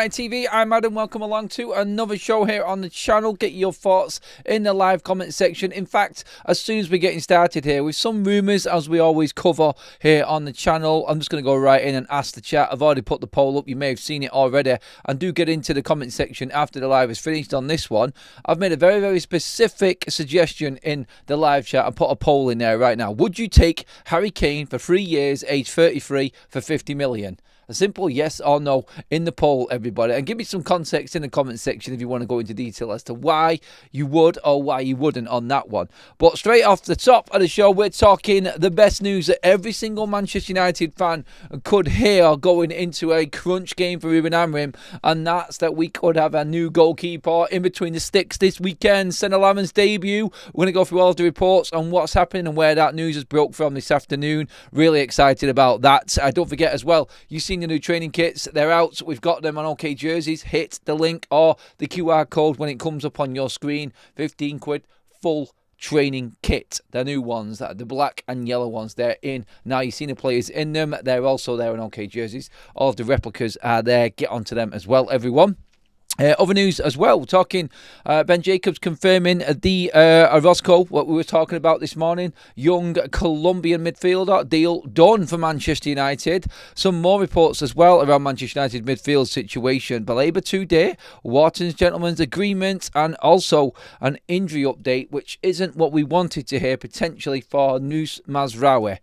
TV, I'm Adam. Welcome along to another show here on the channel. Get your thoughts in the live comment section. In fact, as soon as we're getting started here with some rumours, as we always cover here on the channel, I'm just going to go right in and ask the chat. I've already put the poll up. You may have seen it already. And do get into the comment section after the live is finished on this one. I've made a very, very specific suggestion in the live chat. I put a poll in there right now. Would you take Harry Kane for 3 years, age 33, for 50 million? A simple yes or no in the poll, everybody. And give me some context in the comment section if you want to go into detail as to why you would or why you wouldn't on that one. But straight off the top of the show, we're talking the best news that every single Manchester United fan could hear going into a crunch game for RUBEN AMORIM. And that's that we could have a new goalkeeper in between the sticks this weekend. Mr Adam's debut. We're going to go through all of the reports on what's happening and where that news has broke from this afternoon. Really excited about that. Don't forget as well, you've seen the new training kits. They're out. We've got them on OK Jerseys. Hit the link or the QR code when it comes up on your screen. 15 quid, full training kit. The new ones, the black and yellow ones, they're in. Now you've seen the players in them. They're also there on OK Jerseys. All of the replicas are there. Get onto them as well, everyone. Other news as well, we're talking Ben Jacobs confirming the Orozco, what we were talking about this morning, young Colombian midfielder deal done for Manchester United. Some more reports as well around Manchester United midfield situation. Baleba today, Wharton's gentleman's agreement, and also an injury update, which isn't what we wanted to hear potentially for Nus Mazraoui.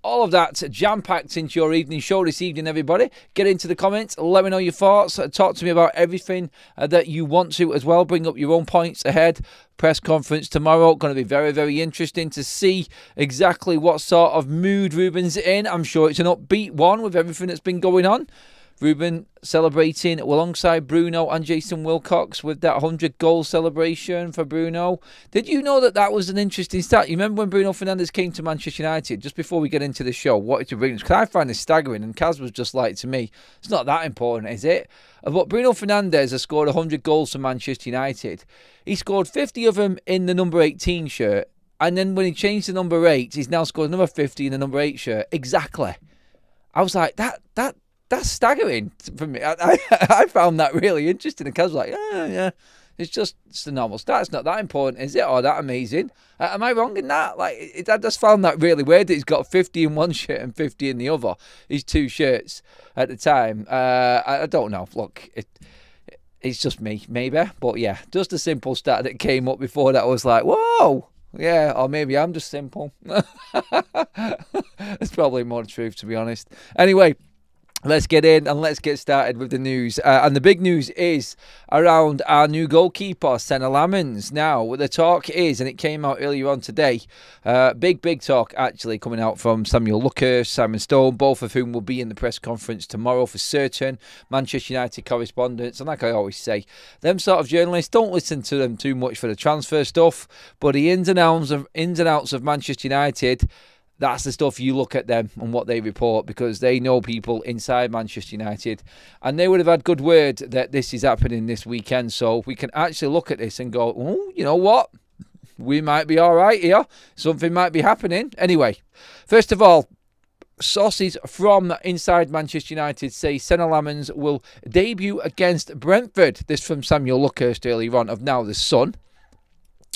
All of that jam-packed into your evening show this evening, everybody. Get into the comments. Let me know your thoughts. Talk to me about everything that you want to as well. Bring up your own points ahead. Press conference tomorrow. Going to be very, very interesting to see exactly what sort of mood Ruben's in. I'm sure it's an upbeat one with everything that's been going on. Ruben celebrating alongside Bruno and Jason Wilcox with that 100-goal celebration for Bruno. Did you know that that was an interesting stat? You remember when Bruno Fernandes came to Manchester United, just before we get into the show, wanted to bring this, because I find this staggering, and Kaz was just like, to me, it's not that important, is it? But Bruno Fernandes has scored 100 goals for Manchester United. He scored 50 of them in the number 18 shirt, and then when he changed to number 8, he's now scored another 50 in the number 8 shirt. Exactly. I was like, that's staggering for me. I found that really interesting. And Kaz was like, yeah, it's a normal stat. It's not that important, is it? Or that amazing? Am I wrong in that? Like, I just found that really weird that he's got 50 in one shirt and 50 in the other. His two shirts at the time. I don't know. Look, it's just me, maybe. But yeah, just a simple stat that came up before that. I was like, whoa. Yeah, or maybe I'm just simple. It's probably more truth, to be honest. Anyway, let's get in and let's get started with the news. And the big news is around our new goalkeeper, Mr Lamens. Now, the talk is, and it came out earlier on today, big talk actually coming out from Samuel Luckhurst, Simon Stone, both of whom will be in the press conference tomorrow for certain. Manchester United correspondents. And like I always say, them sort of journalists, don't listen to them too much for the transfer stuff, but the ins and outs of Manchester United, that's the stuff you look at them and what they report, because they know people inside Manchester United and they would have had good word that this is happening this weekend. So we can actually look at this and go, oh, you know what? We might be all right here. Something might be happening. Anyway, first of all, sources from inside Manchester United say Mr Lamens will debut against Brentford. This from Samuel Luckhurst earlier on of Now the Sun.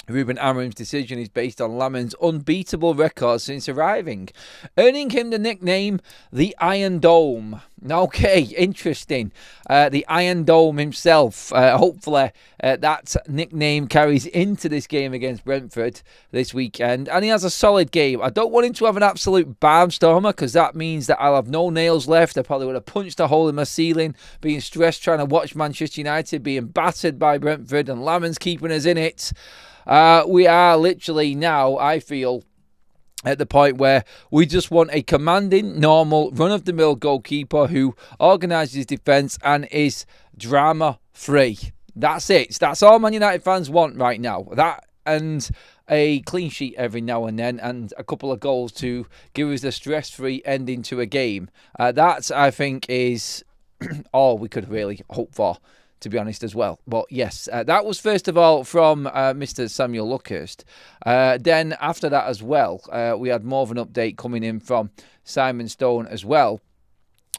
RUBEN AMORIM's decision is based on Lamens' unbeatable record since arriving, earning him the nickname the Iron Dome. Okay, interesting. The Iron Dome himself. Hopefully that nickname carries into this game against Brentford this weekend. And he has a solid game. I don't want him to have an absolute barnstormer, because that means that I'll have no nails left. I probably would have punched a hole in my ceiling, being stressed trying to watch Manchester United being battered by Brentford and Lamens keeping us in it. We are literally now, I feel, at the point where we just want a commanding, normal, run-of-the-mill goalkeeper who organises defence and is drama-free. That's it. That's all Man United fans want right now. That and a clean sheet every now and then, and a couple of goals to give us a stress-free ending to a game. That, I think, is all we could really hope for, to be honest, as well. But yes, that was first of all from Mr. Samuel Luckhurst. Then after that as well, we had more of an update coming in from Simon Stone as well.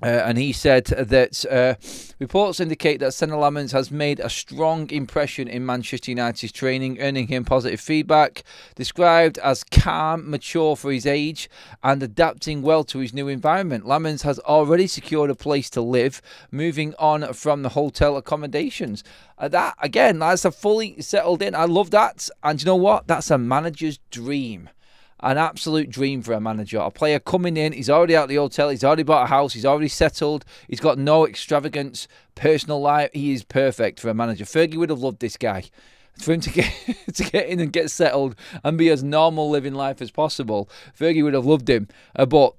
And he said that reports indicate that Senna Lamens has made a strong impression in Manchester United's training, earning him positive feedback. Described as calm, mature for his age, and adapting well to his new environment. Lamens has already secured a place to live, moving on from the hotel accommodations. That, again, that's a fully settled in. I love that. And you know what? That's a manager's dream. An absolute dream for a manager. A player coming in, he's already out of the hotel, he's already bought a house, he's already settled, he's got no extravagance, personal life. He is perfect for a manager. Fergie would have loved this guy. For him to get in and get settled and be as normal living life as possible, Fergie would have loved him. But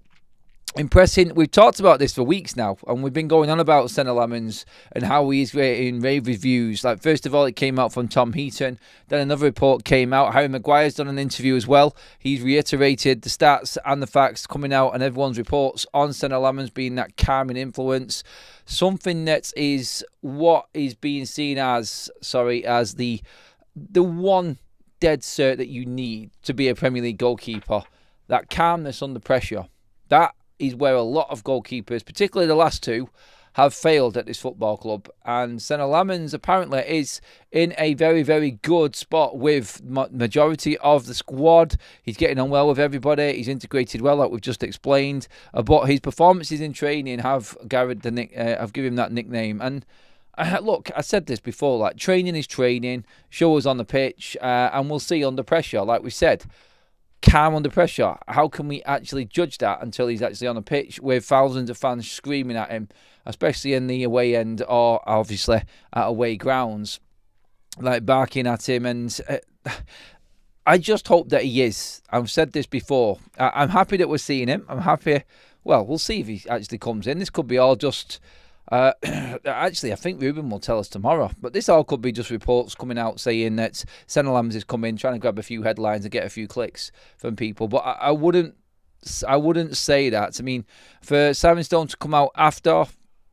impressing. We've talked about this for weeks now, and we've been going on about Senna Lamens and how he is getting rave reviews. Like, first of all, it came out from Tom Heaton. Then another report came out. Harry Maguire's done an interview as well. He's reiterated the stats and the facts coming out, and everyone's reports on Senna Lamens being that calming influence. Something that is what is being seen as, as the one dead cert that you need to be a Premier League goalkeeper. That calmness under pressure. That is where a lot of goalkeepers, particularly the last two, have failed at this football club. And Senna Lamens apparently is in a very, very good spot with majority of the squad. He's getting on well with everybody. He's integrated well, like we've just explained. But his performances in training have given him that nickname. And look, I said this before, like, training is training. Show us on the pitch, and we'll see under pressure, like we said. Calm under pressure. How can we actually judge that until he's actually on the pitch with thousands of fans screaming at him, especially in the away end or obviously at away grounds, like barking at him? And I just hope that he is. I've said this before. I'm happy that we're seeing him. I'm happy. Well, we'll see if he actually comes in. This could be all just... actually, I think Ruben will tell us tomorrow. But this all could be just reports coming out saying that Senna Lamens is coming, trying to grab a few headlines and get a few clicks from people. But I wouldn't say that. I mean, for Simon Stone to come out after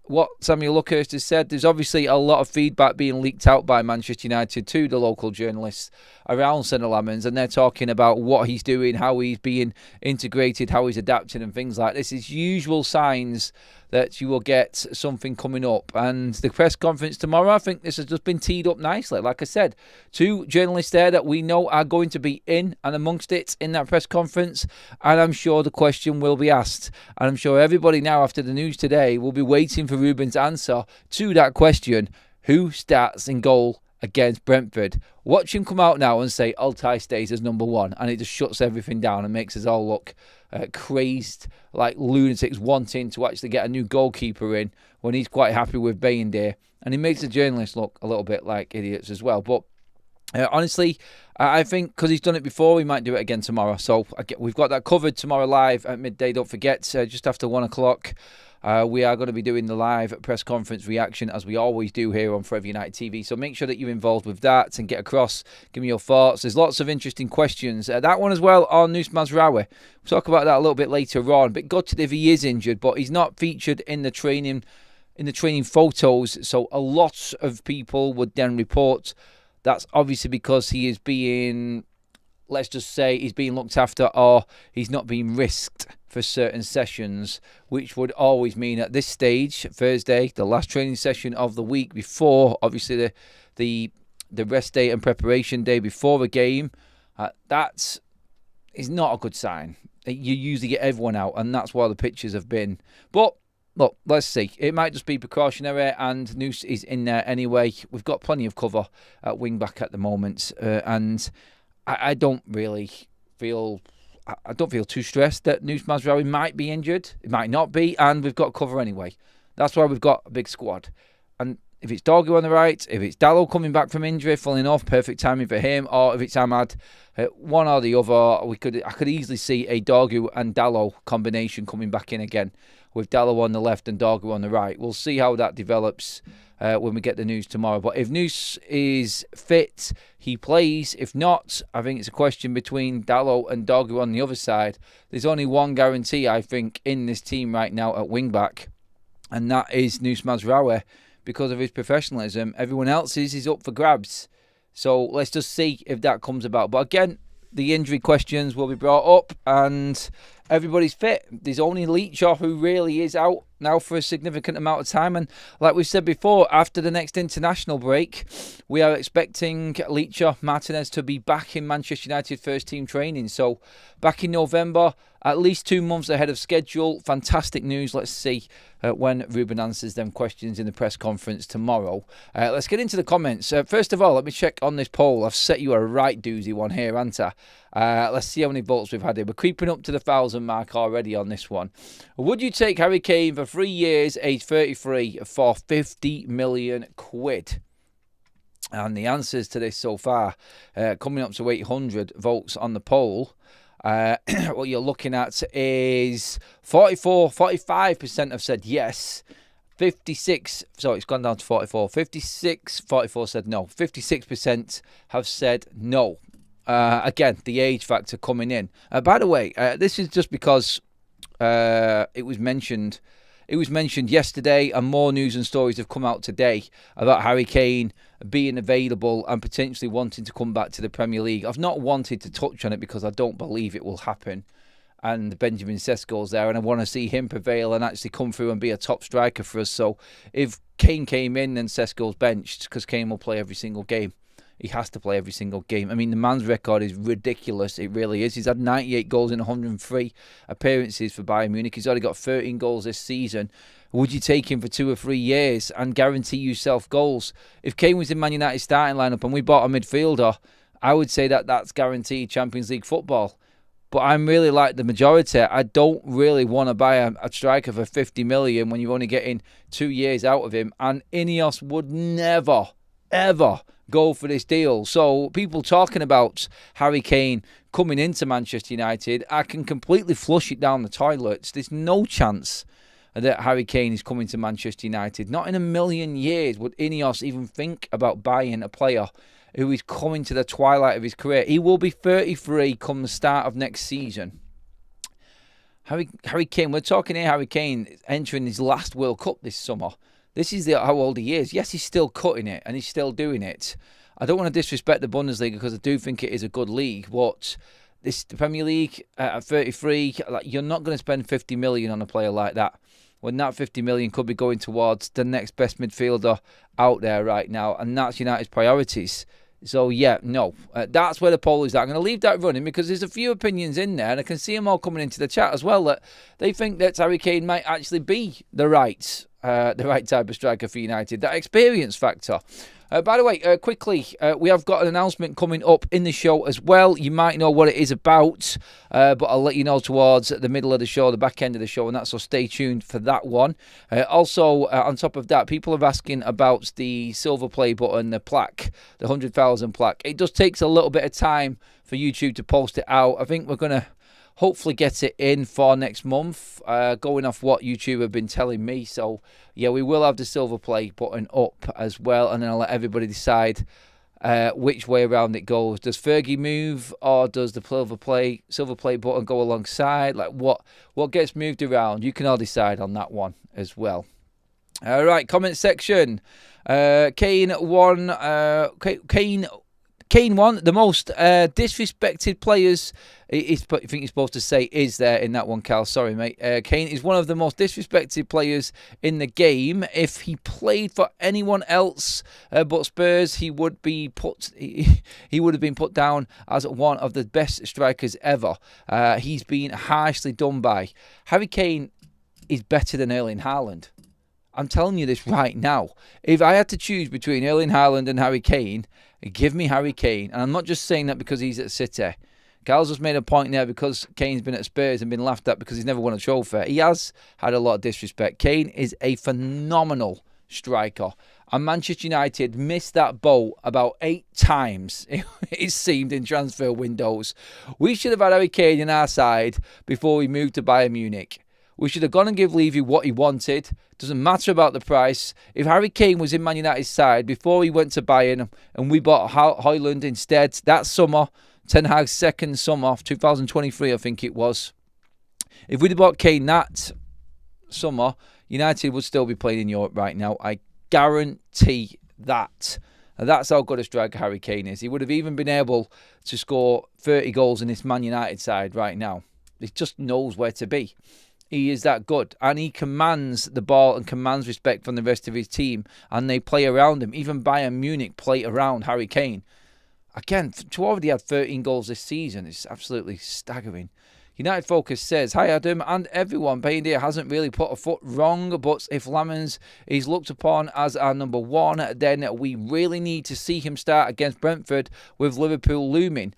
what Samuel Luckhurst has said, there's obviously a lot of feedback being leaked out by Manchester United to the local journalists around Senna Lamens, and they're talking about what he's doing, how he's being integrated, how he's adapting and things like this. It's usual signs that you will get something coming up. And the press conference tomorrow, I think this has just been teed up nicely. Like I said, two journalists there that we know are going to be in and amongst it in that press conference. And I'm sure the question will be asked. And I'm sure everybody now, after the news today, will be waiting for Ruben's answer to that question. Who starts in goal against Brentford? Watch him come out now and say Altay stays as number one, and it just shuts everything down and makes us all look crazed, like lunatics wanting to actually get a new goalkeeper in when he's quite happy with Bayindir, and he makes the journalists look a little bit like idiots as well. But honestly, I think because he's done it before, we might do it again tomorrow. So we've got that covered tomorrow live at midday. Don't forget, just after 1 o'clock. We are going to be doing the live press conference reaction as we always do here on Forever United TV. So make sure that you're involved with that and get across, give me your thoughts. There's lots of interesting questions. That one as well on Nus Mazraoui. We'll talk about that a little bit later on. But gutted if he is injured, but he's not featured in the training photos. So a lot of people would then report that's obviously because he is being, let's just say, he's being looked after or he's not being risked for certain sessions, which would always mean at this stage, Thursday, the last training session of the week before, obviously the rest day and preparation day before the game, that is not a good sign. You usually get everyone out, and that's why the pictures have been. But look, let's see. It might just be precautionary, and Nus is in there anyway. We've got plenty of cover at wing back at the moment, and I don't really feel... I don't feel too stressed that Nus Mazraoui might be injured. It might not be, and we've got cover anyway. That's why we've got a big squad. And if it's Dorgu on the right, if it's Dalot coming back from injury, falling off, perfect timing for him, or if it's Ahmad, one or the other, I could easily see a Dorgu and Dalot combination coming back in again, with Dalot on the left and Dorgu on the right. We'll see how that develops when we get the news tomorrow. But if Nus is fit, he plays. If not, I think it's a question between Dalot and Dorgu on the other side. There's only one guarantee, I think, in this team right now at wing-back, and that is Nus Mazraoui, because of his professionalism. Everyone else's is up for grabs. So let's just see if that comes about. But again, the injury questions will be brought up, and everybody's fit. There's only Leacher who really is out now for a significant amount of time. And like we said before, after the next international break, we are expecting Licha Martinez to be back in Manchester United first team training. So back in November, at least 2 months ahead of schedule. Fantastic news. Let's see when Ruben answers them questions in the press conference tomorrow. Let's get into the comments. First of all, let me check on this poll. I've set you a right doozy one here, haven't I? Let's see how many votes we've had here. We're creeping up to the 1,000 mark already on this one. Would you take Harry Kane for 3 years, age 33, for 50 million quid? And the answers to this so far, coming up to 800 votes on the poll. What you're looking at is 45% have said yes. 56, so it's gone down to 44. 44 said no. 56% have said no. Again, the age factor coming in. By the way, this is just because it was mentioned. It was mentioned yesterday, and more news and stories have come out today about Harry Kane being available and potentially wanting to come back to the Premier League. I've not wanted to touch on it because I don't believe it will happen. And Benjamin Sesko's there, and I want to see him prevail and actually come through and be a top striker for us. So if Kane came in and Sesko's benched, because Kane will play every single game. He has to play every single game. I mean, the man's record is ridiculous. It really is. He's had 98 goals in 103 appearances for Bayern Munich. He's already got 13 goals this season. Would you take him for 2 or 3 years and guarantee yourself goals? If Kane was in Man United starting lineup and we bought a midfielder, I would say that that's guaranteed Champions League football. But I'm really like the majority. I don't really want to buy a striker for 50 million when you're only getting 2 years out of him. And Ineos would never, ever go for this deal. So people talking about Harry Kane coming into Manchester United, I can completely flush it down the toilets. There's no chance that Harry Kane is coming to Manchester United. Not in a million years would Ineos even think about buying a player who is coming to the twilight of his career. He will be 33 come the start of next season. Harry Kane, we're talking here Harry Kane entering his last World Cup this summer. This is how old he is. Yes, he's still cutting it and he's still doing it. I don't want to disrespect the Bundesliga because I do think it is a good league, but the Premier League at 33, you're not going to spend 50 million on a player like that, when that 50 million could be going towards the next best midfielder out there right now, and that's United's priorities. So, yeah, no. That's where the poll is at. I'm going to leave that running because there's a few opinions in there, and I can see them all coming into the chat as well, that they think that Harry Kane might actually be the right type of striker for United. That experience factor. By the way, quickly, we have got an announcement coming up in the show as well. You might know what it is about, but I'll let you know towards the middle of the show, the back end of the show, and so stay tuned for that one. Also, on top of that, people are asking about the silver play button, the plaque, the 100,000 plaque. It just takes a little bit of time for YouTube to post it out. I think we're going to hopefully get it in for next month, going off what YouTube have been telling me. So, yeah, we will have the silver play button up as well, and then I'll let everybody decide which way around it goes. Does Fergie move, or does the silver play button go alongside? Like, what gets moved around? You can all decide on that one as well. All right, comment section. Kane won. Kane won. The most disrespected players, I think you're supposed to say is there in that one, Cal. Sorry, mate. Kane is one of the most disrespected players in the game. If he played for anyone else but Spurs, he would be he would have been put down as one of the best strikers ever. He's been harshly done by. Harry Kane is better than Erling Haaland. I'm telling you this right now. If I had to choose between Erling Haaland and Harry Kane, give me Harry Kane. And I'm not just saying that because he's at City. Gal's just made a point there because Kane's been at Spurs and been laughed at because he's never won a trophy. He has had a lot of disrespect. Kane is a phenomenal striker. And Manchester United missed that boat about 8 times, it seemed, in transfer windows. We should have had Harry Kane in our side before we moved to Bayern Munich. We should have gone and give Levy what he wanted. Doesn't matter about the price. If Harry Kane was in Man United's side before he went to Bayern and we bought Højlund instead that summer, Ten Hag's second summer, 2023 I think it was. If we'd have bought Kane that summer, United would still be playing in Europe right now. I guarantee that. And that's how good a striker Harry Kane is. He would have even been able to score 30 goals in this Man United side right now. He just knows where to be. He is that good, and he commands the ball and commands respect from the rest of his team, and they play around him. Even Bayern Munich play around Harry Kane. Again, to already have 13 goals this season is absolutely staggering. United Focus says, hi Adam and everyone, Bayindir hasn't really put a foot wrong, but if Lamens is looked upon as our number one, then we really need to see him start against Brentford with Liverpool looming.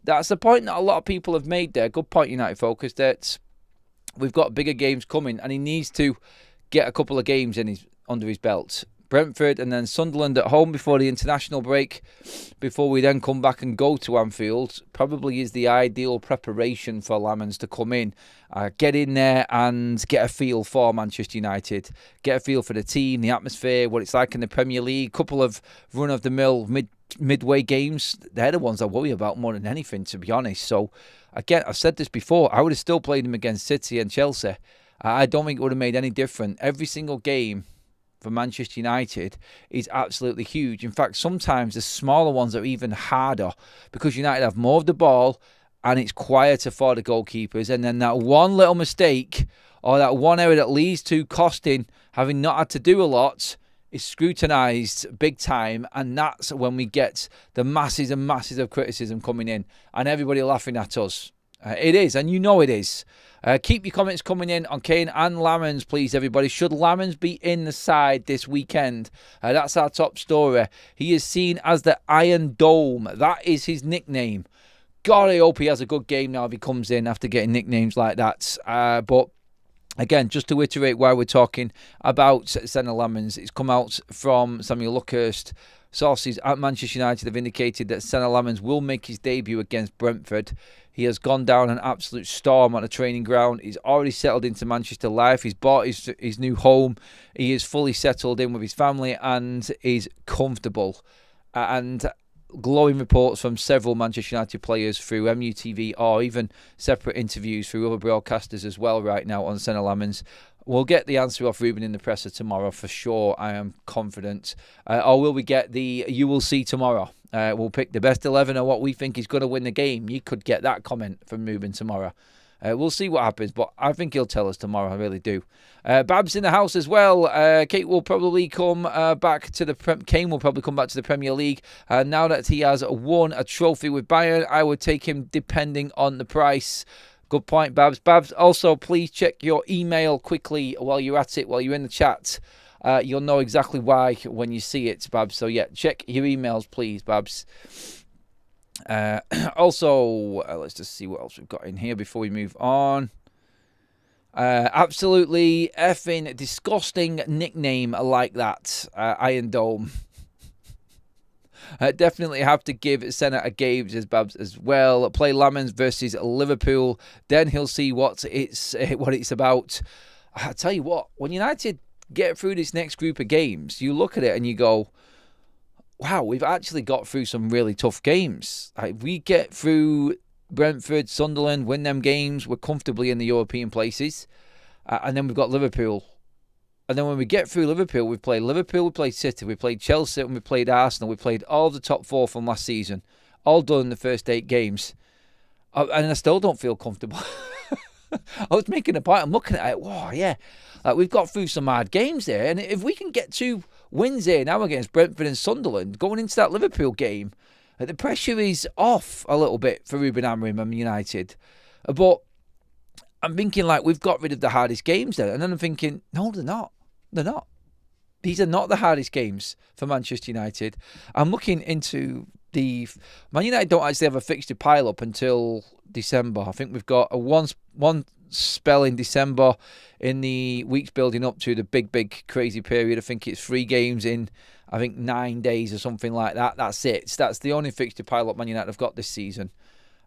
That's the point that a lot of people have made there. Good point, United Focus, that we've got bigger games coming and he needs to get a couple of games under his belt. Brentford and then Sunderland at home before the international break, before we then come back and go to Anfield, probably is the ideal preparation for Lamens to come in, get in there and get a feel for Manchester United, get a feel for the team, the atmosphere, what it's like in the Premier League, couple of run-of-the-mill midway games. They're the ones I worry about more than anything, to be honest. So, again, I've said this before, I would have still played him against City and Chelsea. I don't think it would have made any difference. Every single game for Manchester United is absolutely huge. In fact, sometimes the smaller ones are even harder because United have more of the ball and it's quieter for the goalkeepers. And then that one little mistake or that one error that leads to costing, having not had to do a lot, is scrutinised big time. And that's when we get the masses and masses of criticism coming in and everybody laughing at us. It is, and you know it is. Keep your comments coming in on Kane and Lamens, please, everybody. Should Lamens be in the side this weekend? That's our top story. He is seen as the Iron Dome. That is his nickname. God, I hope he has a good game now if he comes in after getting nicknames like that. But again, just to iterate why we're talking about Senna Lamens, it's come out from Samuel Luckhurst. Sources at Manchester United have indicated that Senna Lamens will make his debut against Brentford. He has gone down an absolute storm on a training ground. He's already settled into Manchester life. He's bought his new home. He is fully settled in with his family and is comfortable. And glowing reports from several Manchester United players through MUTV or even separate interviews through other broadcasters as well right now on Senna Lamens. We'll get the answer off Ruben in the presser tomorrow for sure, I am confident. Or will we get the you will see tomorrow? We'll pick the best 11 or what we think is going to win the game. You could get that comment from Ruben tomorrow. We'll see what happens, but I think he'll tell us tomorrow. I really do. Babs in the house as well. Kane will probably come back to the Premier League. Now that he has won a trophy with Bayern, I would take him depending on the price. Good point, Babs. Babs, also, please check your email quickly while you're at it, while you're in the chat. You'll know exactly why when you see it, Babs. So, yeah, check your emails, please, Babs. Also, let's just see what else we've got in here before we move on. Absolutely effing disgusting nickname like that, Iron Dome. Definitely have to give Senna a game, says Babs as well. Play Lamens versus Liverpool, then he'll see what it's about. I tell you what, when United get through this next group of games, you look at it and you go, wow, we've actually got through some really tough games. We get through Brentford, Sunderland, win them games, we're comfortably in the European places. And then we've got Liverpool. And then when we get through Liverpool, we've played City, we played Chelsea, and we played Arsenal. We played all the top four from last season. All done in the first 8 games. And I still don't feel comfortable. I was making a point. I'm looking at it. Wow, yeah. We've got through some hard games there. And if we can get 2 wins here now against Brentford and Sunderland, going into that Liverpool game, the pressure is off a little bit for RUBEN AMORIM and United. But I'm thinking, we've got rid of the hardest games there. And then I'm thinking, no, they're not. They're not. These are not the hardest games for Manchester United. I'm looking into Man United don't actually have a fixture pile-up until December. I think we've got a one spell in December in the weeks building up to the big, crazy period. I think it's 3 games in, 9 days or something like that. That's it. That's the only fixture pile-up Man United have got this season.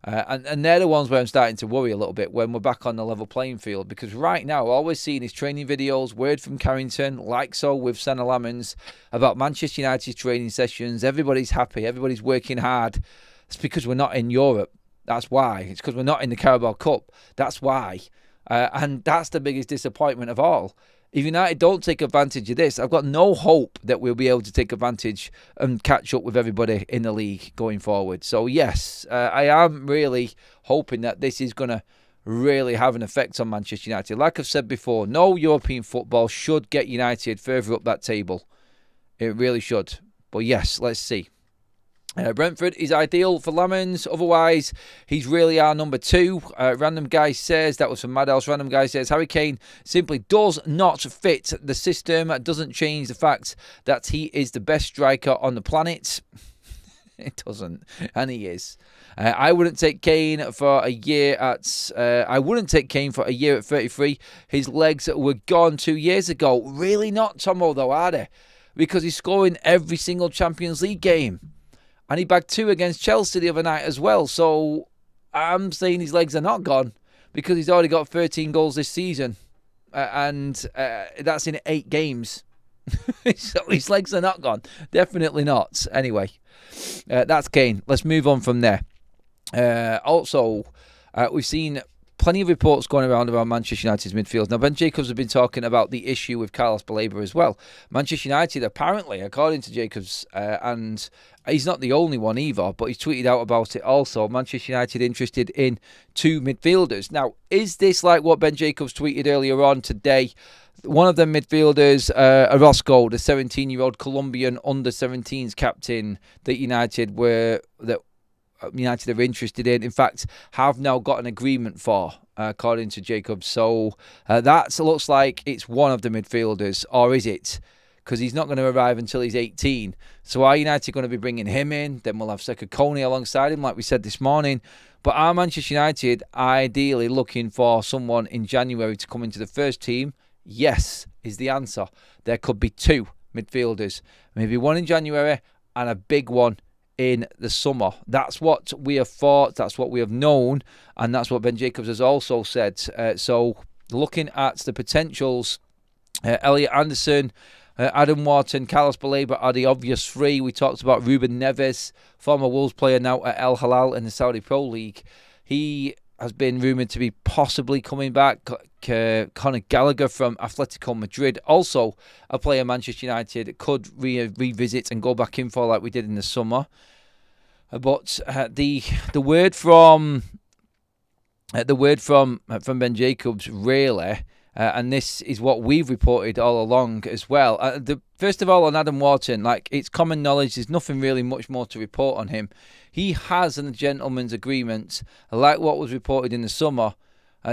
And they're the ones where I'm starting to worry a little bit when we're back on the level playing field, because right now all we're seeing is training videos, word from Carrington, like so with Senna Lamens, about Manchester United's training sessions. Everybody's happy, everybody's working hard. It's because we're not in Europe. That's why. It's because we're not in the Carabao Cup. That's why. And that's the biggest disappointment of all. If United don't take advantage of this, I've got no hope that we'll be able to take advantage and catch up with everybody in the league going forward. So, yes, I am really hoping that this is going to really have an effect on Manchester United. Like I've said before, no European football should get United further up that table. It really should. But yes, let's see. Brentford is ideal for Lamens. Otherwise, he's really our number 2. Random Guy says, that was from Madhouse. Random Guy says, Harry Kane simply does not fit the system. Doesn't change the fact that he is the best striker on the planet. It doesn't, and he is. I wouldn't take Kane for a year at 33. His legs were gone 2 years ago. Really not, Tomo, though, are they? Because he's scoring every single Champions League game. And he bagged 2 against Chelsea the other night as well. So I'm saying his legs are not gone because he's already got 13 goals this season. And that's in 8 games. So his legs are not gone. Definitely not. Anyway, that's Kane. Let's move on from there. Also, we've seen plenty of reports going around about Manchester United's midfield. Now, Ben Jacobs has been talking about the issue with Carlos Baleba as well. Manchester United, apparently, according to Jacobs, and he's not the only one either, but he's tweeted out about it also, Manchester United interested in 2 midfielders. Now, is this like what Ben Jacobs tweeted earlier on today? One of them midfielders, Orozco, the 17-year-old Colombian under-17s captain that United are interested in. In fact, have now got an agreement for, according to Jacobs. So that looks like it's one of the midfielders, or is it? Because he's not going to arrive until he's 18. So are United going to be bringing him in? Then we'll have Seko Kone alongside him, like we said this morning. But are Manchester United ideally looking for someone in January to come into the first team? Yes, is the answer. There could be 2 midfielders. Maybe one in January and a big one in the summer. That's what we have thought, that's what we have known, and that's what Ben Jacobs has also said. So looking at the potentials, Elliot Anderson, Adam Wharton, Carlos Baleba are the obvious 3. We talked about Ruben Neves, former Wolves player now at Al Hilal in the Saudi Pro League. He has been rumoured to be possibly coming back. Conor Gallagher from Atletico Madrid, also a player Manchester United could revisit and go back in for, like we did in the summer. But the word from Ben Jacobs really, and this is what we've reported all along as well. First of all, on Adam Wharton, like, it's common knowledge. There's nothing really much more to report on him. He has a gentleman's agreement, like what was reported in the summer,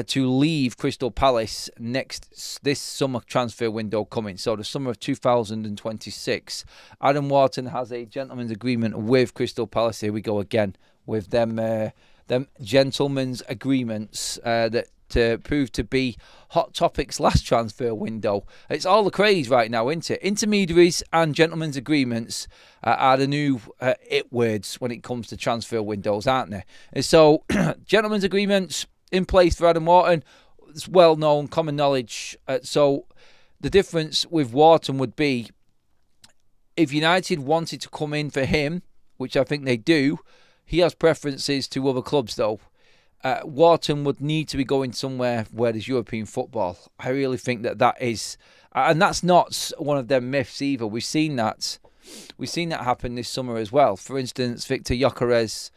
to leave Crystal Palace this summer transfer window coming. So the summer of 2026. Adam Wharton has a gentleman's agreement with Crystal Palace. Here we go again with them gentlemen's agreements that proved to be hot topics last transfer window. It's all the craze right now, isn't it? Intermediaries and gentlemen's agreements are the new it words when it comes to transfer windows, aren't they? And so, gentlemen's agreements in place for Adam Wharton. It's well known, common knowledge. So the difference with Wharton would be, if United wanted to come in for him, which I think they do, he has preferences to other clubs though. Wharton would need to be going somewhere where there's European football. I really think that is, and that's not one of them myths either. We've seen that happen this summer as well. For instance, Victor Gyökeres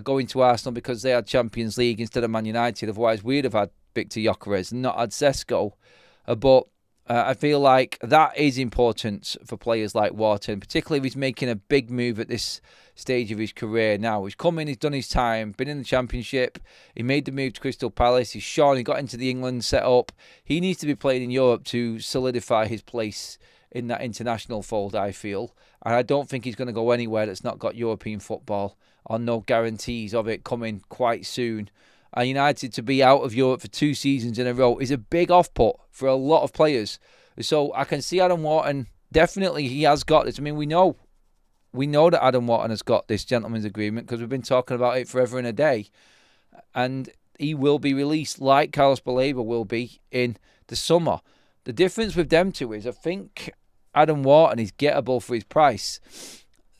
going to Arsenal because they had Champions League instead of Man United. Otherwise, we'd have had Victor Gyökeres and not had Sesko. But I feel like that is important for players like Wharton, particularly if he's making a big move at this stage of his career now. He's come in, he's done his time, been in the Championship, he made the move to Crystal Palace, he's shown, he got into the England setup. He needs to be playing in Europe to solidify his place in that international fold, I feel. And I don't think he's going to go anywhere that's not got European football, or no guarantees of it coming quite soon. And United to be out of Europe for 2 seasons in a row is a big off-put for a lot of players. So I can see Adam Wharton, definitely he has got this. I mean, we know that Adam Wharton has got this gentleman's agreement because we've been talking about it forever and a day. And he will be released like Carlos Baleba will be in the summer. The difference with them two is I think Adam Wharton is gettable for his price.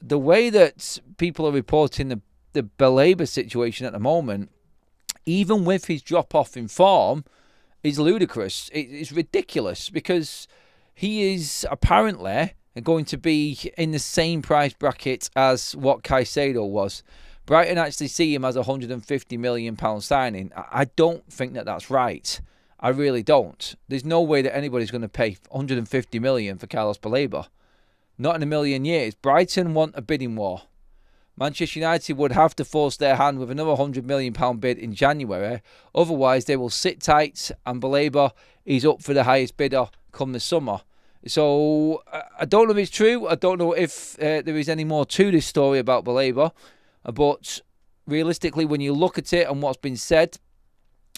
The way that people are reporting the Baleba situation at the moment, even with his drop-off in form, is ludicrous. It's ridiculous because he is apparently going to be in the same price bracket as what Caicedo was. Brighton actually see him as a £150 million signing. I don't think that that's right. I really don't. There's no way that anybody's going to pay £150 million for Carlos Baleba. Not in a million years. Brighton want a bidding war. Manchester United would have to force their hand with another £100 million bid in January. Otherwise, they will sit tight, and Baleba is up for the highest bidder come the summer. So, I don't know if it's true. I don't know if there is any more to this story about Baleba. But realistically, when you look at it and what's been said,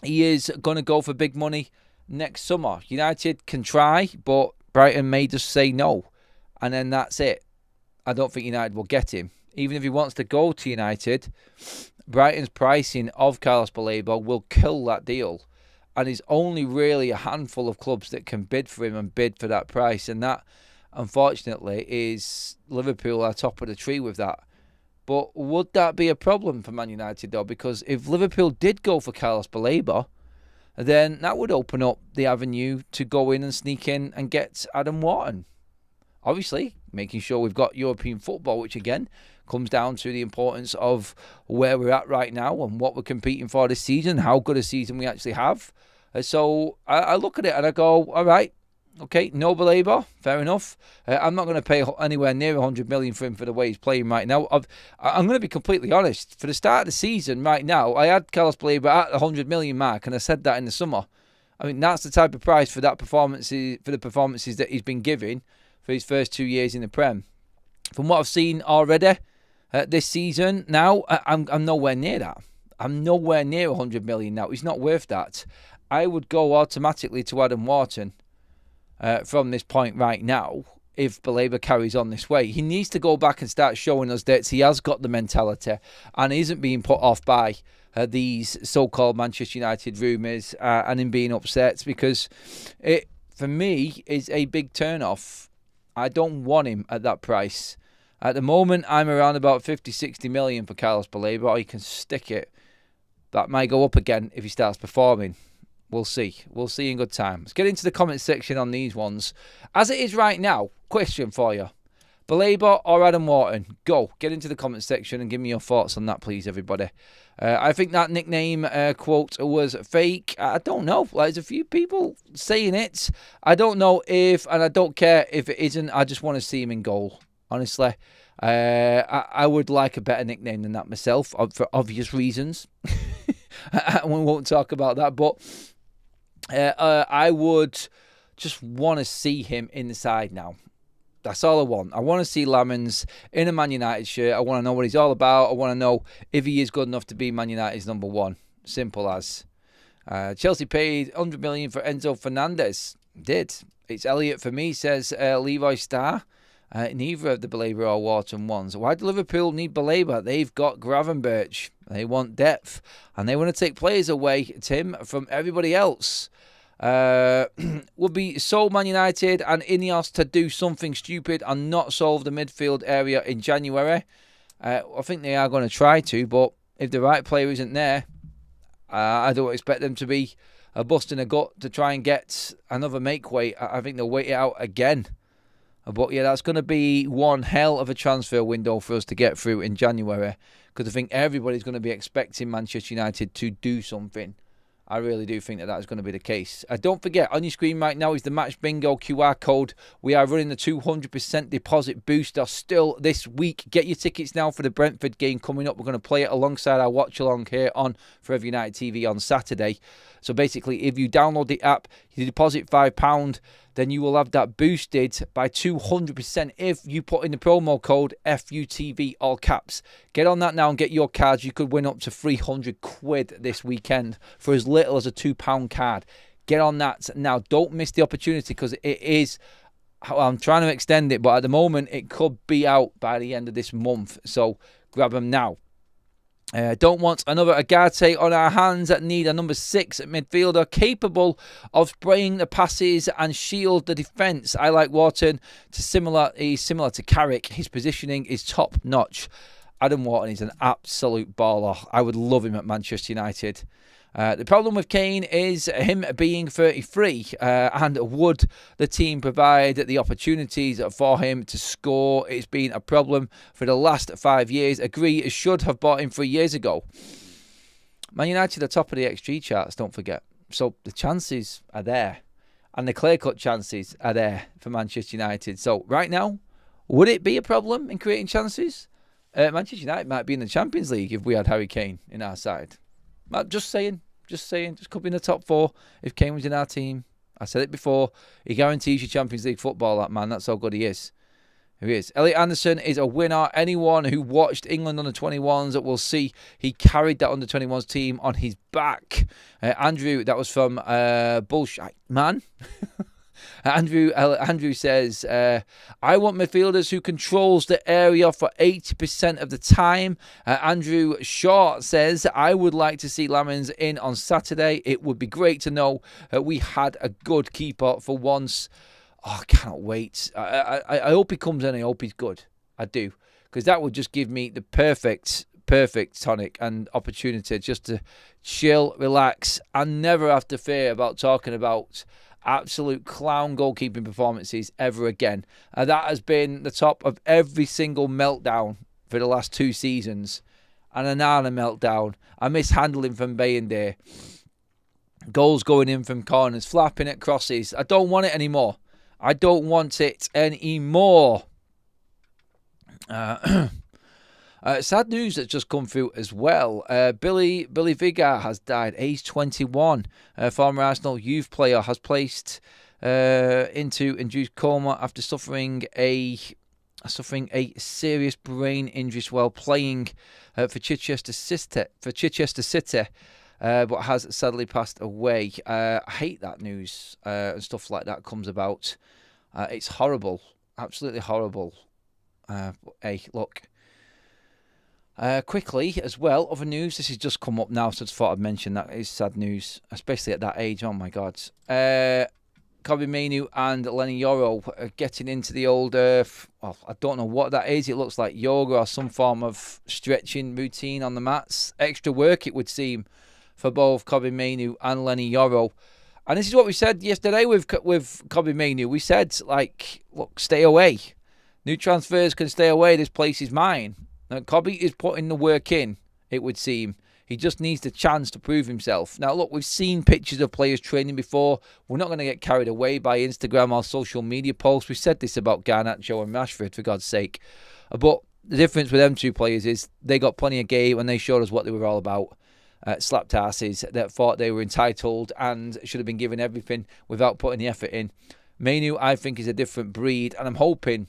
he is going to go for big money next summer. United can try, but Brighton may just say no. And then that's it. I don't think United will get him. Even if he wants to go to United, Brighton's pricing of Carlos Baleba will kill that deal. And there's only really a handful of clubs that can bid for him and bid for that price. And that, unfortunately, is Liverpool are top of the tree with that. But would that be a problem for Man United, though? Because if Liverpool did go for Carlos Baleba, then that would open up the avenue to go in and sneak in and get Adam Wharton. Obviously, making sure we've got European football, which again comes down to the importance of where we're at right now and what we're competing for this season, how good a season we actually have. So I look at it and I go, all right, okay, no Baleba, fair enough. I'm not going to pay anywhere near 100 million for him for the way he's playing right now. I'm going to be completely honest. For the start of the season right now, I had Carlos Baleba at the 100 million mark, and I said that in the summer. I mean, that's the type of price for that performances, for the performances that he's been giving for his first 2 years in the Prem. From what I've seen already this season, now I'm nowhere near that. I'm nowhere near 100 million now. He's not worth that. I would go automatically to Adam Wharton from this point right now if Baleba carries on this way. He needs to go back and start showing us that he has got the mentality and isn't being put off by these so-called Manchester United rumours and him being upset, because it, for me, is a big turn-off. I don't want him at that price. At the moment, I'm around about 50-60 million for Carlos Baleba, or he can stick it. That might go up again if he starts performing. We'll see. We'll see in good time. Let's get into the comment section on these ones. As it is right now, question for you. Baleba or Adam Wharton? Go. Get into the comment section and give me your thoughts on that, please, everybody. I think that nickname quote was fake. I don't know. There's a few people saying it. I don't know if, and I don't care if it isn't. I just want to see him in goal, honestly. I would like a better nickname than that myself, for obvious reasons. We won't talk about that, but I would just want to see him in the side now. That's all I want. I want to see Lamens in a Man United shirt. I want to know what he's all about. I want to know if he is good enough to be Man United's number one. Simple as. Chelsea paid 100 million for Enzo Fernandez. Did. It's Elliot for me, says Levi Starr. Neither of the Baleba or Wharton ones. Why do Liverpool need Baleba? They've got Gravenberch. They want depth. And they want to take players away, Tim, from everybody else. Would be so Man United and Ineos to do something stupid and not solve the midfield area in January. I think they are going to try to, but if the right player isn't there, I don't expect them to be busting a gut to try and get another make weight. I think they'll wait it out again. But yeah, that's going to be one hell of a transfer window for us to get through in January, because I think everybody's going to be expecting Manchester United to do something. I really do think that is going to be the case. Don't forget, on your screen right now is the Match Bingo QR code. We are running the 200% deposit booster still this week. Get your tickets now for the Brentford game coming up. We're going to play it alongside our watch-along here on Forever United TV on Saturday. So basically, if you download the app, you deposit £5, then you will have that boosted by 200% if you put in the promo code FUTV, all caps. Get on that now and get your cards. You could win up to 300 quid this weekend for as little as a £2 card. Get on that now. Don't miss the opportunity, because it is, I'm trying to extend it, but at the moment it could be out by the end of this month. So grab them now. Don't want another Agate on our hands. Need a number 6 midfielder capable of spraying the passes and shield the defence. I like Wharton. He's similar to Carrick. His positioning is top notch. Adam Wharton is an absolute baller. I would love him at Manchester United. The problem with Kane is him being 33, and would the team provide the opportunities for him to score? It's been a problem for the last 5 years. Agree, should have bought him 3 years ago. Man United are top of the XG charts, don't forget. So the chances are there, and the clear-cut chances are there for Manchester United. So right now, would it be a problem in creating chances? Manchester United might be in the Champions League if we had Harry Kane in our side. Just saying. Just could be in the top 4 if Kane was in our team. I said it before. He guarantees you Champions League football, that man. That's how good he is. Who is? Elliot Anderson is a winner. Anyone who watched England under 21s will see he carried that under 21s team on his back. Andrew, that was from Bullshit Man. Andrew says, I want midfielders who controls the area for 80% of the time. Andrew Shaw says, I would like to see Lamens in on Saturday. It would be great to know we had a good keeper for once. Oh, I cannot wait. I hope he comes in. I hope he's good. I do. Because that would just give me the perfect tonic and opportunity just to chill, relax, and never have to fear about talking about absolute clown goalkeeping performances ever again. That has been the top of every single meltdown for the last 2 seasons. And another meltdown. A mishandling from Bayende. Goals going in from corners. Flapping at crosses. I don't want it anymore. I don't want it anymore. Sad news that's just come through as well. Billy Vigar has died, age 21. Former Arsenal youth player has placed into induced coma after suffering a serious brain injury while playing for Chichester City. But has sadly passed away. I hate that news and stuff like that comes about. It's horrible, absolutely horrible. Hey, look. Quickly as well, other news. This has just come up now, so I just thought I'd mention that. It's sad news, especially at that age. Oh my God. Kobbie Mainoo and Lenny Yoro are getting into the old, well, I don't know what that is. It looks like yoga or some form of stretching routine on the mats. Extra work, it would seem, for both Kobbie Mainoo and Lenny Yoro. And this is what we said yesterday with Kobbie Mainoo. We said, like, look, stay away. New transfers can stay away. This place is mine. Now, Kobbie is putting the work in, it would seem. He just needs the chance to prove himself. Now, look, we've seen pictures of players training before. We're not going to get carried away by Instagram or social media posts. We said this about Garnacho and Rashford, for God's sake. But the difference with them two players is they got plenty of game and they showed us what they were all about. Slapped asses that thought they were entitled and should have been given everything without putting the effort in. Mainoo, I think, is a different breed, and I'm hoping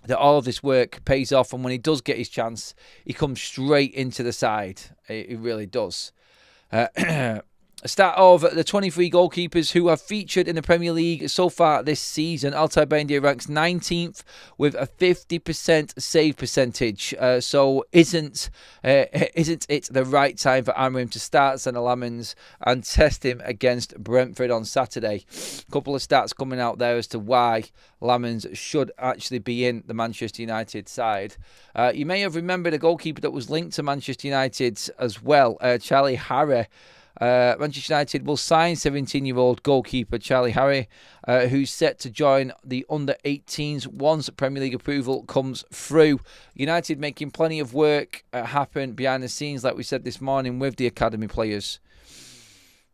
that all of this work pays off, and when he does get his chance, he comes straight into the side. He really does. A stat of the 23 goalkeepers who have featured in the Premier League so far this season. Altay Bayindir ranks 19th with a 50% save percentage. So isn't it the right time for AMORIM to start Senna Lamens and test him against Brentford on Saturday? A couple of stats coming out there as to why Lamens should actually be in the Manchester United side. You may have remembered a goalkeeper that was linked to Manchester United as well, Charlie Harry. Manchester United will sign 17-year-old goalkeeper Charlie Harry, who's set to join the under-18s once Premier League approval comes through. United making plenty of work happen behind the scenes, like we said this morning, with the academy players.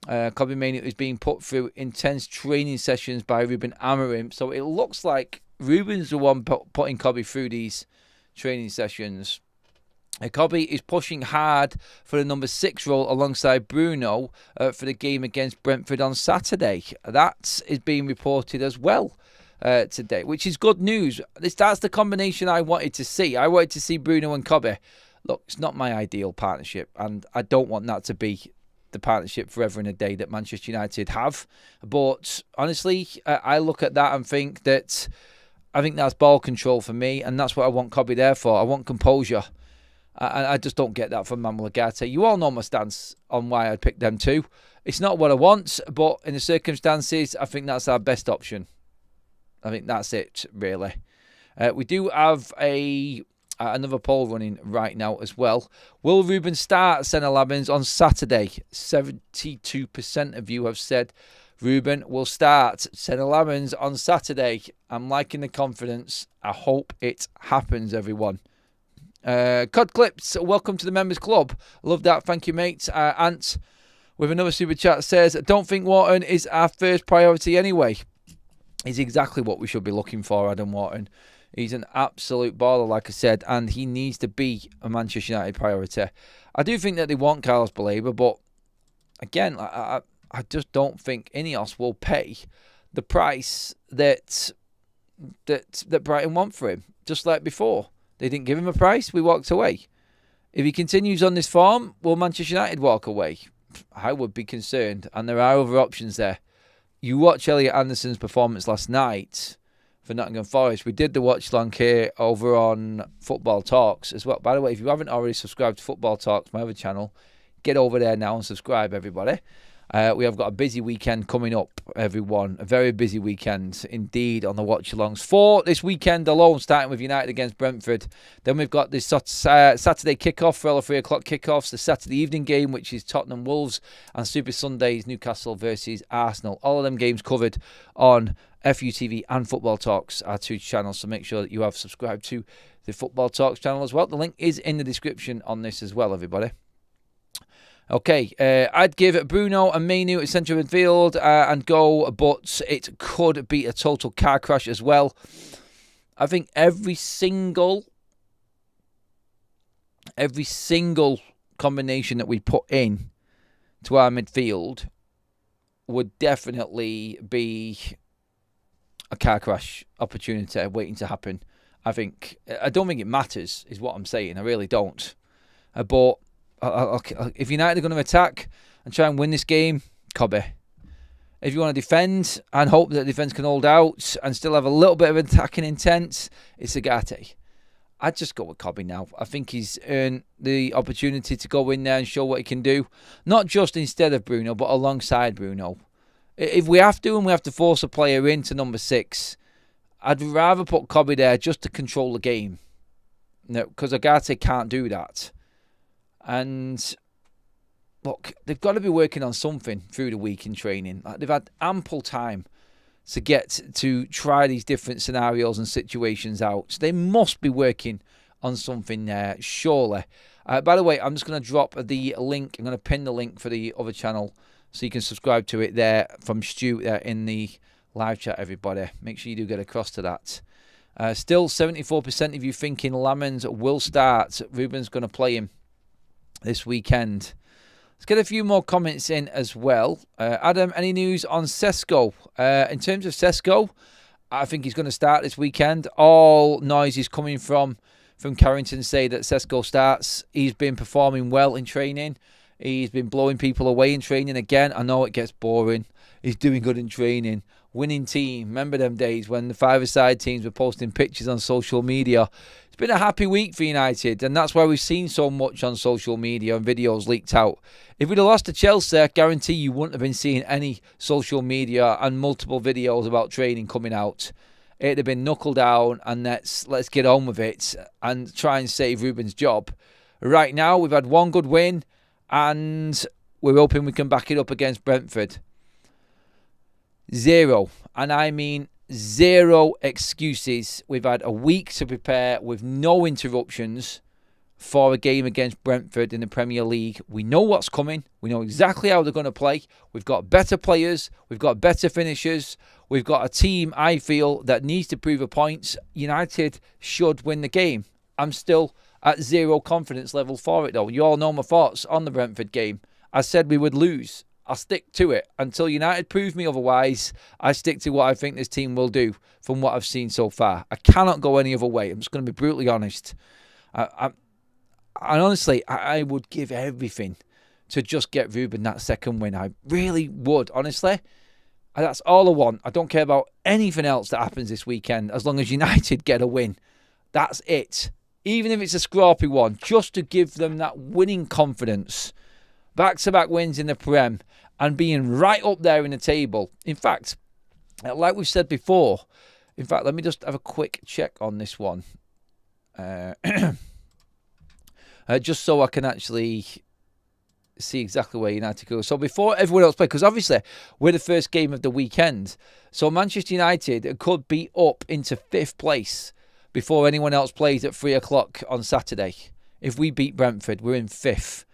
Kobbie Mainoo is being put through intense training sessions by RUBEN AMORIM, so it looks like RUBEN's the one putting Kobbie through these training sessions. Kobbie is pushing hard for the number 6 role alongside Bruno for the game against Brentford on Saturday. That is being reported as well today, which is good news. That's the combination I wanted to see. I wanted to see Bruno and Kobbie. Look, it's not my ideal partnership, and I don't want that to be the partnership forever and a day that Manchester United have. But honestly, I look at that and think that I think that's ball control for me, and that's what I want Kobbie there for. I want composure. I just don't get that from Manuel Ugarte. You all know my stance on why I'd pick them two. It's not what I want, but in the circumstances, I think that's our best option. I think that's it, really. We do have a Another poll running right now as well. Will Ruben start Senna Labins on Saturday? 72% of you have said Ruben will start Senna Labins on Saturday. I'm liking the confidence. I hope it happens, everyone. Cod Clips, welcome to the members club. Love that. Thank you, mate. Ant with another super chat says, don't think Wharton is our first priority anyway. He's exactly what we should be looking for, Adam Wharton. He's an absolute baller, like I said, and he needs to be a Manchester United priority. I do think that they want Carlos Baleba, but again, I just don't think Ineos will pay the price that Brighton want for him. Just like before, they didn't give him a price. We walked away. If he continues on this form, will Manchester United walk away? I would be concerned, and there are other options there. You watch Elliot Anderson's performance last night for Nottingham Forest. We did the watch long here over on Football Talks as well. By the way, if you haven't already subscribed to Football Talks, my other channel, get over there now and subscribe, everybody. We have got a busy weekend coming up, everyone. A very busy weekend indeed on the watch-alongs. For this weekend alone, starting with United against Brentford. Then we've got this Saturday kickoff for all the 3 o'clock kickoffs. The Saturday evening game, which is Tottenham Wolves. And Super Sundays, Newcastle versus Arsenal. All of them games covered on FUTV and Football Talks, our 2 channels. So make sure that you have subscribed to the Football Talks channel as well. The link is in the description on this as well, everybody. Okay, I'd give Bruno and Mainu at central midfield and go, but it could be a total car crash as well. I think every single combination that we put in to our midfield would definitely be a car crash opportunity waiting to happen. I don't think it matters, is what I'm saying. I really don't. But if United are going to attack and try and win this game, Cobby. If you want to defend and hope that the defence can hold out and still have a little bit of attacking intent, it's Agate. I'd just go with Cobby now. I think he's earned the opportunity to go in there and show what he can do. Not just instead of Bruno, but alongside Bruno. If we have to and we have to force a player into number 6, I'd rather put Cobby there just to control the game. No, because Agate can't do that. And look, they've got to be working on something through the week in training. They've had ample time to get to try these different scenarios and situations out. So they must be working on something there, surely. By the way, I'm just going to drop the link. I'm going to pin the link for the other channel so you can subscribe to it there from Stu there in the live chat, everybody. Make sure you do get across to that. Still 74% of you thinking Lamens will start. Ruben's going to play him this weekend. Let's get a few more comments in as well. Adam, any news on Sesko? In terms of Sesko, I think he's going to start this weekend. All noises coming from Carrington say that Sesko starts. He's been performing well in training. He's been blowing people away in training again. I know it gets boring. He's doing good in training. Winning team. Remember them days when the five-a-side teams were posting pictures on social media? It's been a happy week for United, and that's why we've seen so much on social media and videos leaked out. If we'd have lost to Chelsea, I guarantee you wouldn't have been seeing any social media and multiple videos about training coming out. It'd have been knuckle down and let's get on with it and try and save Ruben's job. Right now, we've had one good win, and we're hoping we can back it up against Brentford. 0, and I mean 0 excuses. We've had a week to prepare with no interruptions for a game against Brentford in the Premier League. We know what's coming. We know exactly how they're going to play. We've got better players. We've got better finishers. We've got a team, I feel, that needs to prove a point. United should win the game. I'm still at 0 confidence level for it, though. You all know my thoughts on the Brentford game. I said we would lose. I'll stick to it. Until United prove me otherwise, I stick to what I think this team will do from what I've seen so far. I cannot go any other way. I'm just going to be brutally honest. And honestly, I would give everything to just get Ruben that second win. I really would, honestly. That's all I want. I don't care about anything else that happens this weekend as long as United get a win. That's it. Even if it's a scrappy one, just to give them that winning confidence. Back-to-back wins in the Prem and being right up there in the table. In fact, like we've said before, let me just have a quick check on this one. just so I can actually see exactly where United go. So before everyone else play, because obviously we're the first game of the weekend, so Manchester United could be up into 5th place before anyone else plays at 3 o'clock on Saturday. If we beat Brentford, we're in 5th.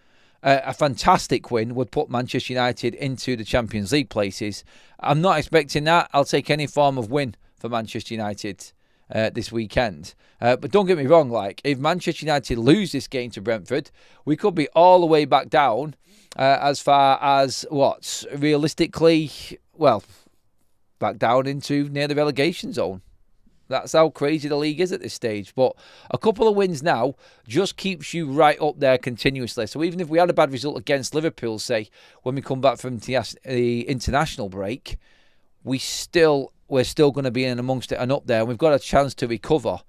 A fantastic win would put Manchester United into the Champions League places. I'm not expecting that. I'll take any form of win for Manchester United this weekend. But don't get me wrong, like, if Manchester United lose this game to Brentford, we could be all the way back down as far as, what, realistically, well, back down into near the relegation zone. That's how crazy the league is at this stage. But a couple of wins now just keeps you right up there continuously. So even if we had a bad result against Liverpool, say, when we come back from the international break, we're still going to be in amongst it and up there. And we've got a chance to recover.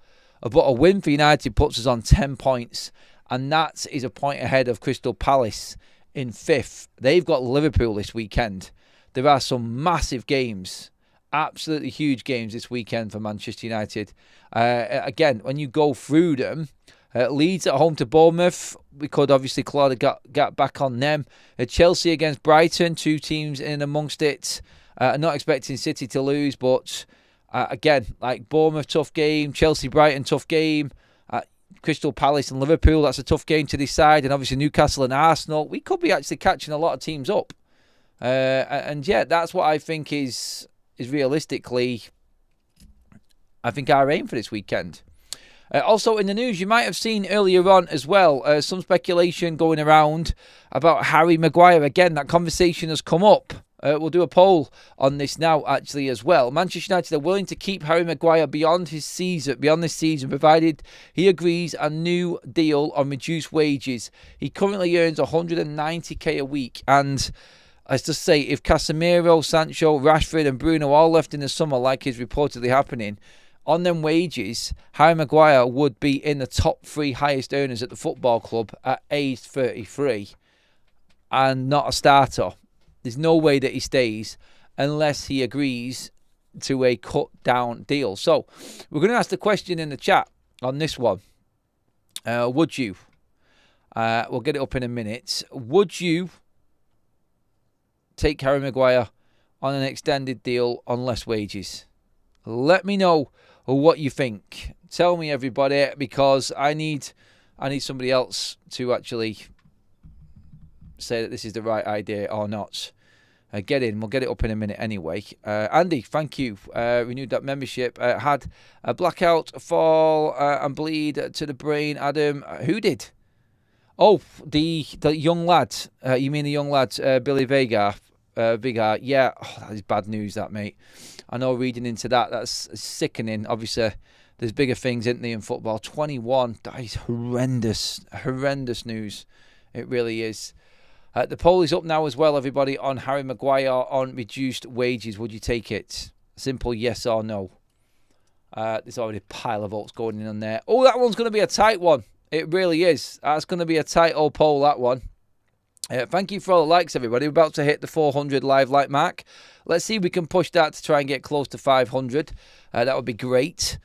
But a win for United puts us on 10 points. And that is a point ahead of Crystal Palace in 5th. They've got Liverpool this weekend. There are some massive games. Absolutely huge games this weekend for Manchester United. Again, when you go through them, Leeds at home to Bournemouth, we could obviously claw the gap back on them. Chelsea against Brighton, 2 teams in amongst it. Not expecting City to lose, but again, like Bournemouth, tough game. Chelsea-Brighton, tough game. Crystal Palace and Liverpool, that's a tough game to decide. And obviously Newcastle and Arsenal. We could be actually catching a lot of teams up. And yeah, that's what I think is realistically, I think, our aim for this weekend. Also in the news, you might have seen earlier on as well, some speculation going around about Harry Maguire. Again, that conversation has come up. We'll do a poll on this now, actually, as well. Manchester United are willing to keep Harry Maguire beyond this season, provided he agrees a new deal on reduced wages. He currently earns 190k a week, and let's just say, if Casemiro, Sancho, Rashford and Bruno all left in the summer, like is reportedly happening, on them wages, Harry Maguire would be in the top 3 highest earners at the football club at age 33 and not a starter. There's no way that he stays unless he agrees to a cut-down deal. So, we're going to ask the question in the chat on this one. Would you? We'll get it up in a minute. Would you take Harry Maguire on an extended deal on less wages? Let me know what you think. Tell me, everybody, because I need somebody else to actually say that this is the right idea or not. Get in. We'll get it up in a minute anyway. Andy, thank you. Renewed that membership. Had a blackout, fall and bleed to the brain. Adam, who did? Oh, the young lad. You mean the young lad, Billy Vega? Yeah, that is bad news, that, mate. I know, reading into that, that's sickening. Obviously, there's bigger things, isn't there, in football. 21, that is horrendous news. It really is. The poll is up now as well, everybody, on Harry Maguire on reduced wages. Would you take it? Simple yes or no. There's already a pile of votes going in on there. Oh, that one's going to be a tight one. It really is. That's going to be a tight old poll, that one. Thank you for all the likes, everybody. We're about to hit the 400 live like mark. Let's see if we can push that to try and get close to 500. That would be great.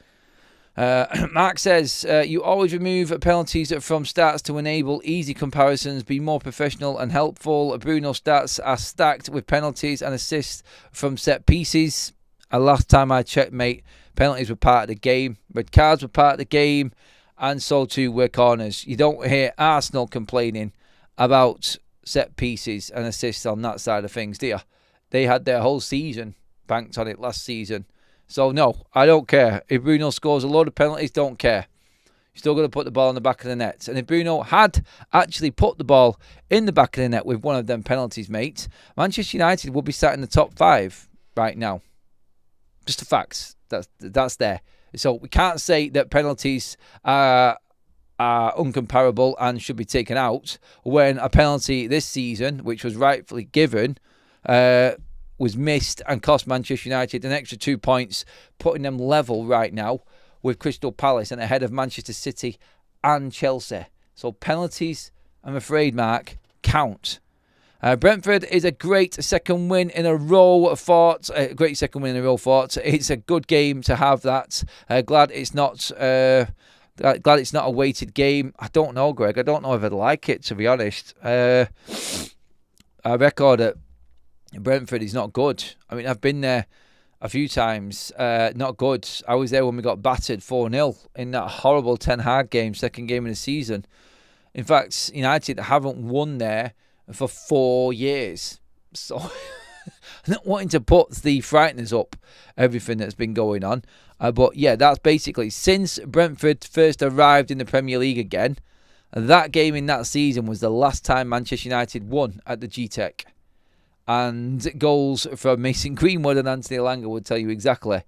Mark says, you always remove penalties from stats to enable easy comparisons, be more professional and helpful. Bruno's stats are stacked with penalties and assists from set pieces. Last time I checked, mate, penalties were part of the game. Red cards were part of the game. And so too were corners. You don't hear Arsenal complaining about set pieces and assists on that side of things, do you? They had their whole season banked on it last season. So, no, I don't care. If Bruno scores a load of penalties, don't care. You're still going to put the ball in the back of the net. And if Bruno had actually put the ball in the back of the net with one of them penalties, mate, Manchester United would be sat in the top 5 right now. Just the facts. That's there. So, we can't say that penalties are uncomparable and should be taken out when a penalty this season, which was rightfully given, was missed and cost Manchester United an extra 2 points, putting them level right now with Crystal Palace and ahead of Manchester City and Chelsea. So penalties, I'm afraid, Mark, count. Brentford is a great second win in a row fought. It's a good game to have that. Glad it's not Glad it's not a weighted game. I don't know, Greg. I don't know if I'd like it, to be honest. Our record at Brentford is not good. I mean, I've been there a few times. Not good. I was there when we got battered 4-0 in that horrible Ten Hag game, second game of the season. In fact, United haven't won there for 4 years. So, not wanting to put the frighteners up, everything that's been going on. But yeah, that's basically since Brentford first arrived in the Premier League again. That game in that season was the last time Manchester United won at the G-Tech. And goals from Mason Greenwood and Anthony Elanga would tell you exactly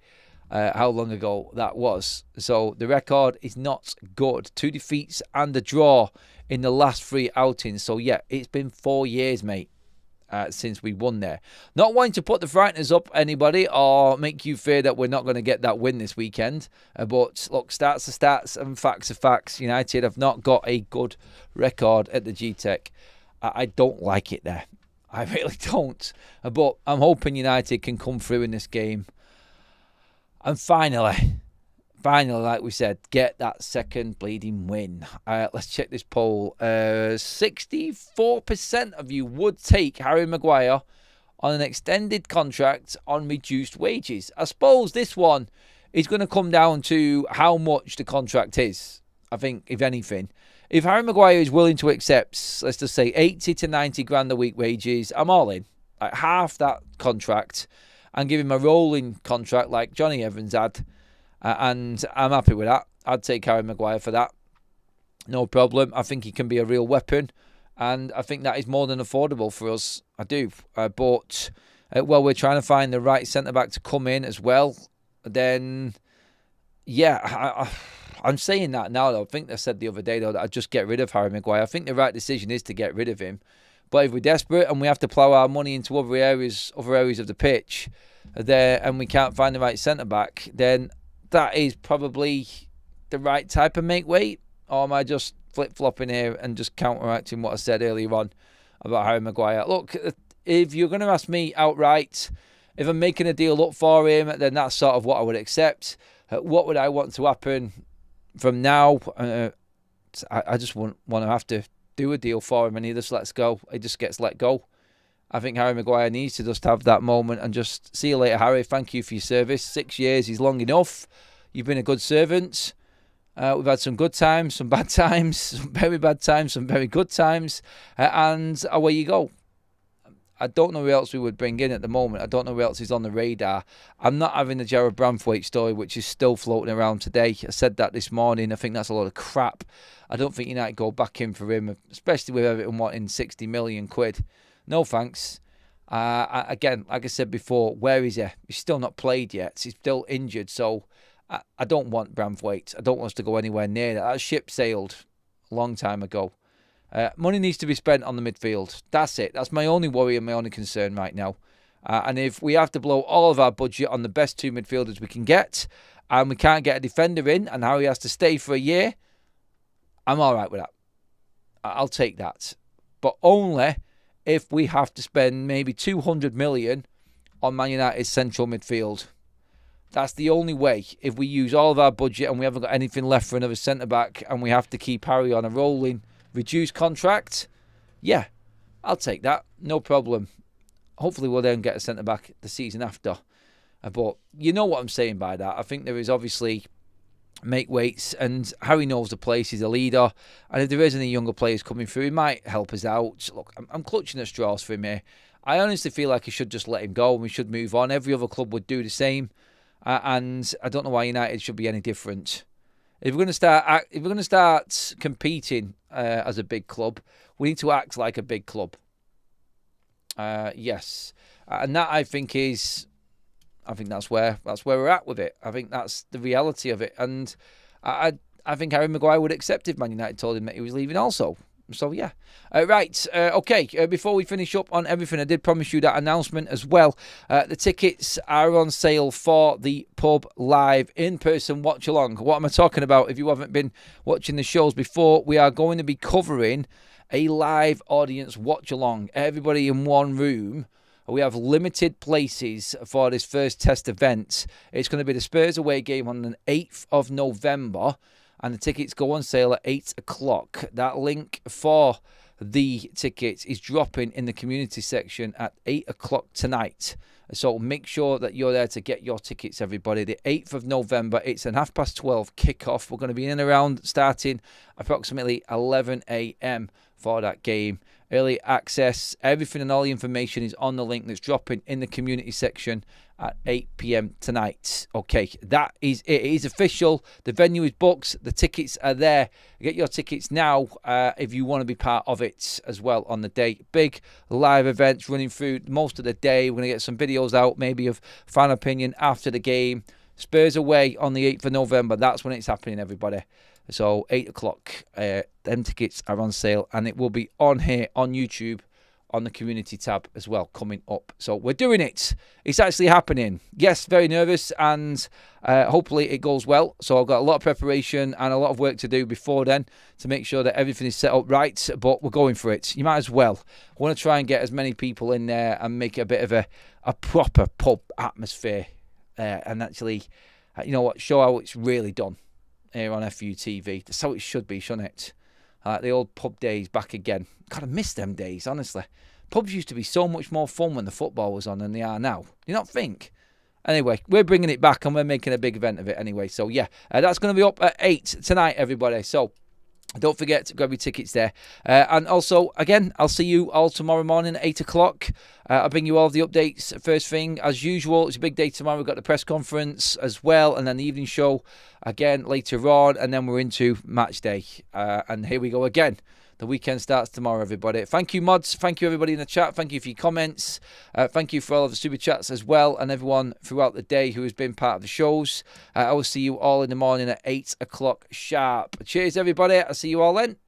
how long ago that was. So the record is not good. 2 defeats and a draw in the last 3 outings. So yeah, it's been 4 years, mate, since we won there. Not wanting to put the frighteners up anybody or make you fear that we're not going to get that win this weekend. But look, stats are stats and facts are facts. United have not got a good record at the G-Tech. I don't like it there. I really don't. But I'm hoping United can come through in this game. And finally, like we said, get that second bleeding win. Let's check this poll. 64% of you would take Harry Maguire on an extended contract on reduced wages. I suppose this one is going to come down to how much the contract is. I think, if anything. If Harry Maguire is willing to accept, let's just say, 80 to 90 grand a week wages, I'm all in. Like half that contract and give him a rolling contract like Johnny Evans had. And I'm happy with that. I'd take Harry Maguire for that. No problem. I think he can be a real weapon. And I think that is more than affordable for us. I do. But, we're trying to find the right centre-back to come in as well. Then, yeah, I'm saying that now, though. I think I said the other day, though, that I'd just get rid of Harry Maguire. I think the right decision is to get rid of him. But if we're desperate and we have to plough our money into other areas of the pitch, there, and we can't find the right centre-back, then that is probably the right type of make weight. Or am I just flip-flopping here and just counteracting what I said earlier on about Harry Maguire? Look, if you're going to ask me outright, if I'm making a deal up for him, then that's sort of what I would accept. What would I want to happen from now? I just want to have to do a deal for him and he just lets go. He just gets let go. I think Harry Maguire needs to just have that moment and just see you later, Harry. Thank you for your service. 6 years is long enough. You've been a good servant. We've had some good times, some bad times, some very bad times, some very good times. And away you go. I don't know who else we would bring in at the moment. I don't know who else is on the radar. I'm not having the Jared Branthwaite story, which is still floating around today. I said that this morning. I think that's a lot of crap. I don't think United go back in for him, especially with Everton wanting 60 million quid. No thanks. Again, like I said before, where is he? He's still not played yet. He's still injured. So I don't want Branthwaite. I don't want us to go anywhere near that. That ship sailed a long time ago. Money needs to be spent on the midfield. That's it. That's my only worry and my only concern right now. And if we have to blow all of our budget on the best 2 midfielders we can get, and we can't get a defender in, and Harry has to stay for a year, I'm all right with that. I'll take that. But only if we have to spend maybe 200 million on Man United's central midfield. That's the only way. If we use all of our budget and we haven't got anything left for another centre-back and we have to keep Harry on a rolling reduced contract, yeah, I'll take that. No problem. Hopefully we'll then get a centre-back the season after. But you know what I'm saying by that. I think there is obviously make weights, and Harry knows the place. He's a leader, and if there is any younger players coming through, he might help us out. Look, I'm clutching at straws for him here. I honestly feel like he should just let him go and we should move on. Every other club would do the same, and I don't know why United should be any different. If we're going to start competing as a big club, we need to act like a big club. Yes, and that I think that's where we're at with it. I think that's the reality of it, and I think Harry Maguire would accept if Man United told him that he was leaving also. So yeah, right. Okay. Before we finish up on everything, I did promise you that announcement as well. The tickets are on sale for the pub live in-person watch along. What am I talking about? If you haven't been watching the shows before, we are going to be covering a live audience watch along. Everybody in one room. We have limited places for this first test event. It's going to be the Spurs away game on the 8th of November. and the tickets go on sale at 8 o'clock. That link for the tickets is dropping in the community section at 8 o'clock tonight. So make sure that you're there to get your tickets, everybody. The 8th of November, it's an 12:30 kickoff. We're going to be in and around starting approximately 11 a.m. for that game. Early access, everything and all the information is on the link that's dropping in the community section at 8 p.m. tonight. Okay, that is it. It is official. The venue is booked. The tickets are there. Get your tickets now if you want to be part of it as well on the day. Big live events running through most of the day. We're going to get some videos out, maybe of fan opinion after the game. Spurs away on the 8th of November. That's when it's happening, everybody. So 8 o'clock, them tickets are on sale, and it will be on here on YouTube on the community tab as well coming up. So we're doing it. It's actually happening. Yes, very nervous, and hopefully it goes well. So I've got a lot of preparation and a lot of work to do before then to make sure that everything is set up right, but we're going for it. You might as well. I want to try and get as many people in there and make it a bit of a proper pub atmosphere and actually, you know what, show how it's really done here on FUTV. That's how it should be, shouldn't it? The old pub days back again. God, I miss them days, honestly. Pubs used to be so much more fun when the football was on than they are now. Do you not think? Anyway, we're bringing it back and we're making a big event of it anyway. So, yeah, that's going to be up at 8 tonight, everybody. So, don't forget to grab your tickets there. And also, again, I'll see you all tomorrow morning at 8 o'clock. I'll bring you all the updates first thing. As usual, it's a big day tomorrow. We've got the press conference as well, and then the evening show again later on. And then we're into match day. And here we go again. The weekend starts tomorrow, everybody. Thank you, mods. Thank you, everybody in the chat. Thank you for your comments. Thank you for all of the super chats as well, and everyone throughout the day who has been part of the shows. I will see you all in the morning at 8 o'clock sharp. Cheers, everybody. I'll see you all then.